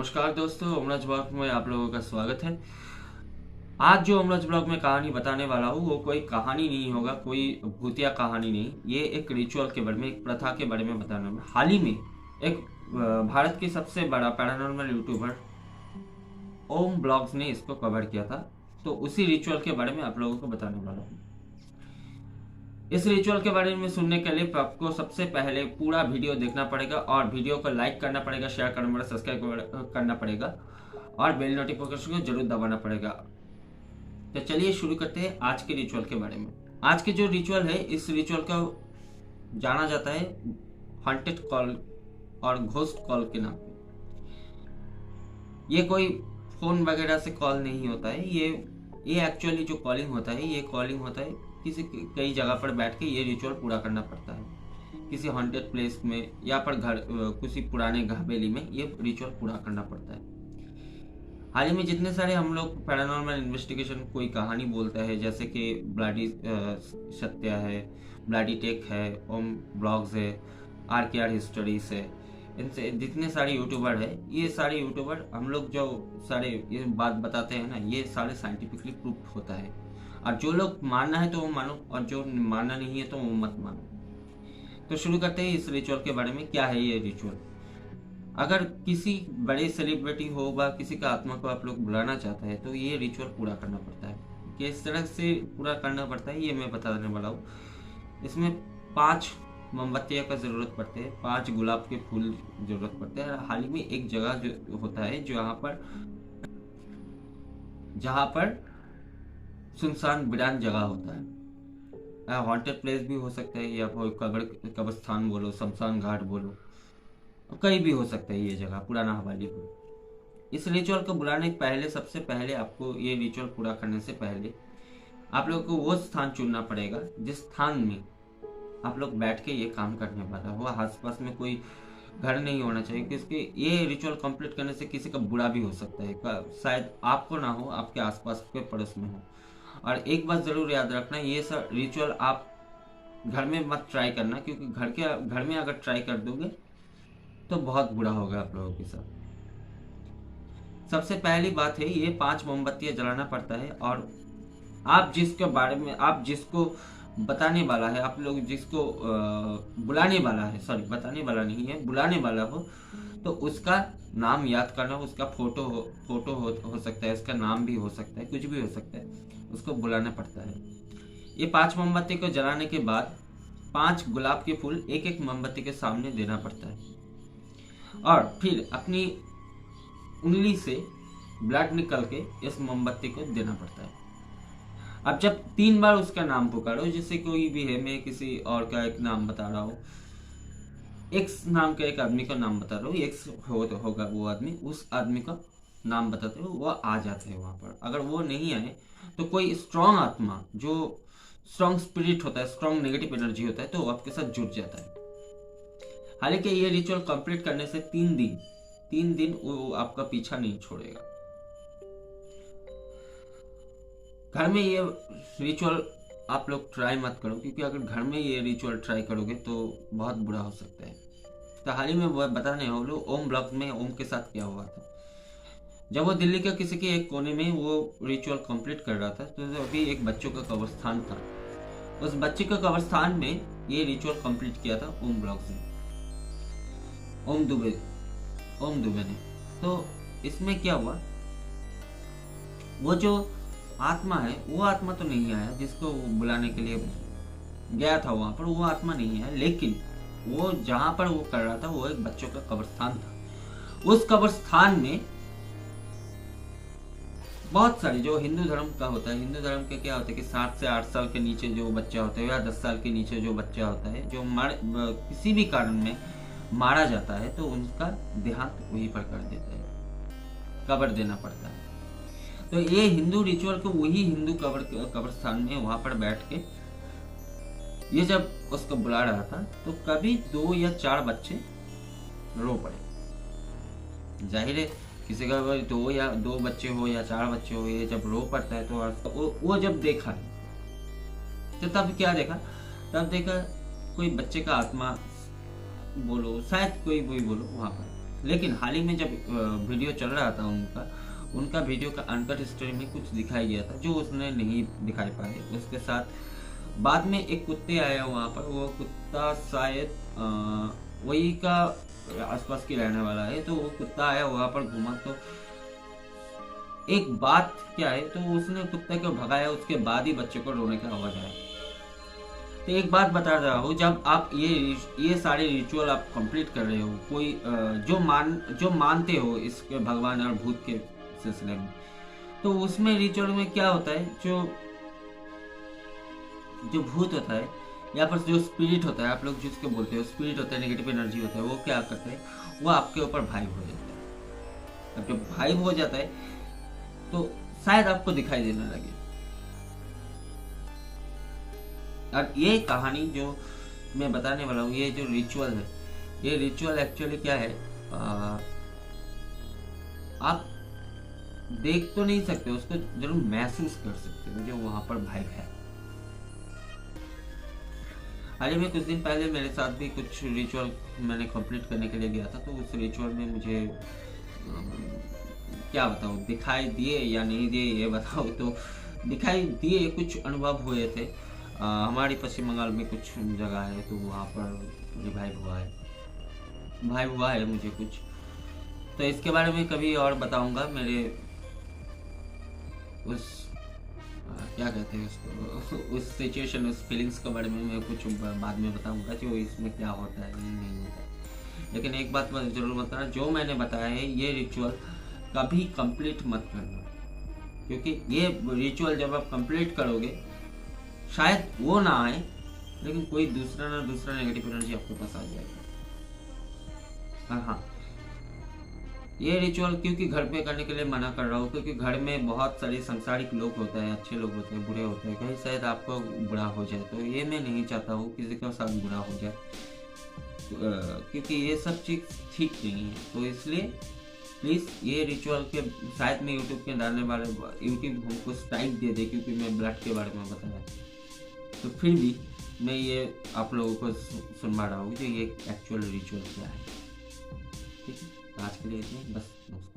नमस्कार दोस्तों, अमराज ब्लॉग में आप लोगों का स्वागत है। आज जो अमराज ब्लॉग में कहानी बताने वाला हूँ वो कोई कहानी नहीं होगा, कोई भूतिया कहानी नहीं। ये एक रिचुअल के बारे में, एक प्रथा के बारे में बताने वाला। हाल ही में एक भारत की सबसे बड़ा पैरानॉर्मल यूट्यूबर ओम ब्लॉग्स ने इसको कवर किया था, तो उसी रिचुअल के बारे में आप लोगों को बताने वाला हूँ। इस रिचुअल के बारे में सुनने के लिए आपको सबसे पहले पूरा वीडियो देखना पड़ेगा और वीडियो को लाइक करना पड़ेगा, शेयर करना पड़ेगा, सब्सक्राइब करना पड़ेगा और बेल नोटिफिकेशन को जरूर दबाना पड़ेगा। तो चलिए शुरू करते हैं आज के रिचुअल के बारे में। आज के जो रिचुअल है, इस रिचुअल को जाना जाता है हॉन्टेड कॉल और घोस्ट कॉल के नाम पे। ये कोई फोन वगैरह से कॉल नहीं होता है। ये एक्चुअली जो कॉलिंग होता है, ये कॉलिंग होता है किसी कई जगह पर बैठ के ये रिचुअल पूरा करना पड़ता है। किसी हॉन्टेड प्लेस में या पर घर किसी पुराने हवेली में ये रिचुअल पूरा करना पड़ता है। हाल ही में जितने सारे हम लोग पैरानॉर्मल इन्वेस्टिगेशन कोई कहानी बोलता है, जैसे कि ब्लडी सत्या है, ब्लडी टेक है, ओम ब्लॉग्स है, RKR हिस्टोरीज है, इनसे जितने सारे यूट्यूबर है, ये सारे यूट्यूबर हम लोग जो सारे ये बात बताते हैं ना, ये सारे साइंटिफिकली प्रूफ होता है। और जो लोग मानना है तो वो मानो और जो मानना नहीं है तो वो मत मानो। तो शुरू करते हैं इस रिचुअल के बारे में। क्या है ये रिचुअल? अगर किसी बड़े सेलिब्रिटी हो व किसी का आत्मा को आप लोग बुलाना चाहते हैं तो ये रिचुअल पूरा करना पड़ता है। किस तरह से पूरा करना पड़ता है ये मैं बताने वाला हूँ। इसमें 5 मोमबत्तियों का जरूरत पड़ते हैं, 5 गुलाब के फूल जरूरत पड़ते हैं। हाल ही में एक जगह जो होता है जहाँ पर सुनसान वीरान जगह होता है। हॉन्टेड प्लेस भी हो सकता है या कोई कब्रस्तान बोलो, शमशान घाट बोलो, कहीं भी हो सकता है ये जगह, पुराना हवेली हो। इस रिचुअल को बुलाने के पहले, सबसे पहले आपको ये रिचुअल पूरा करने से पहले आप लोगों को वो स्थान चुनना पड़ेगा जिस स्थान में आप लोग बैठ के ये काम करने वाला हो। आसपास में कोई घर नहीं होना चाहिए, क्योंकि ये रिचुअल कंप्लीट करने से किसी का बुरा भी हो सकता है। शायद आपको ना हो, आपके आसपास के पड़ोस में हो। और एक बात जरूर याद रखना, ये सब रिचुअल आप घर में मत ट्राई करना, क्योंकि घर में अगर ट्राई कर दोगे तो बहुत बुरा होगा आप लोगों के साथ। सबसे पहली बात है, ये 5 मोमबत्तियां जलाना पड़ता है। और आप जिसको बताने वाला है, आप लोग जिसको बुलाने वाला है, सॉरी बताने वाला नहीं है, बुलाने वाला हो, तो उसका नाम याद करना। उसका फोटो हो सकता है, उसका नाम भी हो सकता है, कुछ भी हो सकता है, उसको बुलाना पड़ता है। ये 5 मोमबत्ती को जलाने के बाद 5 गुलाब के फूल एक एक मोमबत्ती के सामने देना पड़ता है और फिर अपनी उंगली से ब्लड निकल के इस मोमबत्ती को देना पड़ता है। अब जब 3 बार उसका नाम पुकारो, जैसे कोई भी है, मैं किसी और का एक नाम बता रहा हूँ, एक्स नाम का एक आदमी का नाम बता रहा हूँ, एक्स होगा वो आदमी, उस आदमी का नाम बताते हो, वो आ जाते हैं वहां पर। अगर वो नहीं आए तो कोई स्ट्रांग आत्मा, जो स्ट्रांग स्पिरिट होता है, स्ट्रांग नेगेटिव एनर्जी होता है, तो वो आपके साथ जुड़ जाता है। हालांकि ये रिचुअल कंप्लीट करने से 3 दिन वो आपका पीछा नहीं छोड़ेगा। घर में ये रिचुअल आप लोग ट्राई मत करो, क्योंकि अगर घर में ये रिचुअल ट्राई करोगे तो बहुत बुरा हो सकता है। तो हाल ही में वो बताने हो लो ओम ब्लॉग में ओम के साथ क्या हुआ था। जब वो दिल्ली के किसी के एक कोने में वो रिचुअल कंप्लीट कर रहा था, तो अभी एक बच्चों का कब्रस्तान था। उस बच्चे के कब्रस्तान में ये रिचुअल कंप्लीट किया था ओम ब्लॉग्स ने, ओम दुबे ने। तो इसमें क्या हुआ, वो जो आत्मा है, वो आत्मा तो नहीं आया जिसको बुलाने के लिए गया था वहां पर, वो आत्मा नहीं है। लेकिन वो जहां पर वो कर रहा था वो एक बच्चों का कब्रस्तान था। उस कब्रस्तान में बहुत सारे, जो हिंदू धर्म का होता है, हिंदू धर्म के क्या होता है कि 7 से 8 साल के नीचे जो बच्चा होता है या 10 साल के नीचे जो बच्चा होता है, जो किसी भी कारण में मारा जाता है, तो उनका देहांत वहीं पर कर देता है, कब्र देना पड़ता है। तो ये हिंदू रिचुअल को वही हिंदू कब्रस्तान में वहां पर बैठ के ये जब उसको बुला रहा था, तो कभी 2 या 4 बच्चे रो पड़े। जाहिर है किसी का 2 बच्चे हो या 4 बच्चे हो, ये जब रो पड़ता है तो वो जब देखा तो तब क्या देखा, कोई बच्चे का आत्मा बोलो, शायद कोई बोलो वहां पर लेकिन हाल ही में जब वीडियो चल रहा था उनका वीडियो का अनकट स्टोरी में कुछ दिखाई गया था जो उसने नहीं दिखाई पाए। उसके साथ बाद में एक कुत्ते आया वहाँ पर, वो कुत्ता शायद वही का आसपास की रहने वाला है। तो वो कुत्ता आया वहाँ पर घूमा, तो एक बात क्या है, तो उसने कुत्ते को भगाया, उसके बाद ही बच्चे को रोने का आवाज आया। तो एक बात बता रहा हूँ, जब आप ये सारे रिचुअल आप कंप्लीट कर रहे हो, कोई जो मानते हो इसके भगवान और भूत के सिलसिले में, तो उसमें रिचुअल में क्या होता है, जो भूत होता है या फिर जो स्पिरिट होता है, आप लोग जिसको बोलते हो स्पिरिट होता है, नेगेटिव एनर्जी होता है, वो क्या करता है, वो आपके ऊपर भाइब हो जाता है। अब जब भाइब हो जाता है तो शायद आपको दिखाई देने लगे। और ये कहानी जो मैं बताने वाला हूँ, ये जो रिचुअल है, ये रिचुअल एक्चुअली क्या है, आप देख तो नहीं सकते, उसको जरूर महसूस कर सकते हो जो वहां पर भाइब है। हाल ही में कुछ दिन पहले मेरे साथ भी कुछ रिचुअल मैंने कंप्लीट करने के लिए गया था। तो उस रिचुअल में मुझे क्या बताऊँ, दिखाई दिए या नहीं दिए ये बताओ, तो दिखाई दिए, कुछ अनुभव हुए थे। हमारी पश्चिम बंगाल में कुछ जगह है, तो वहाँ पर भाइब हुआ है मुझे कुछ। तो इसके बारे में कभी और बताऊंगा, मेरे उस क्या कहते हैं उसको, उस सिचुएशन, उस फीलिंग्स के बारे में मैं कुछ बाद में बताऊंगा, जो इसमें क्या होता है नहीं होता है। लेकिन एक बात मैं जरूर बताना, जो मैंने बताया है ये रिचुअल कभी कंप्लीट मत करना, क्योंकि ये रिचुअल जब आप कंप्लीट करोगे शायद वो ना आए, लेकिन कोई दूसरा ना दूसरा नेगेटिव एनर्जी आपके पास आ जाएगा। हाँ, ये रिचुअल क्योंकि घर पे करने के लिए मना कर रहा हूँ, क्योंकि घर में बहुत सारे संसारिक लोग होते हैं, अच्छे लोग होते हैं, बुरे होते हैं, कहीं शायद आपको बुरा हो जाए, तो ये मैं नहीं चाहता हूँ किसी के साथ बुरा हो जाए, क्योंकि ये सब चीज़ ठीक नहीं है। तो इसलिए प्लीज़ ये रिचुअल के शायद मैं यूट्यूब के डालने वाले, यूट्यूब हमको स्ट्राइक दे दे क्योंकि मैं ब्लड के बारे में बताया, तो फिर भी मैं ये आप लोगों को सुनवा रहा हूँ जो ये एक्चुअल रिचुअल क्या है। ठीक है, आज के लिए इतना ही, बस नमस्कार।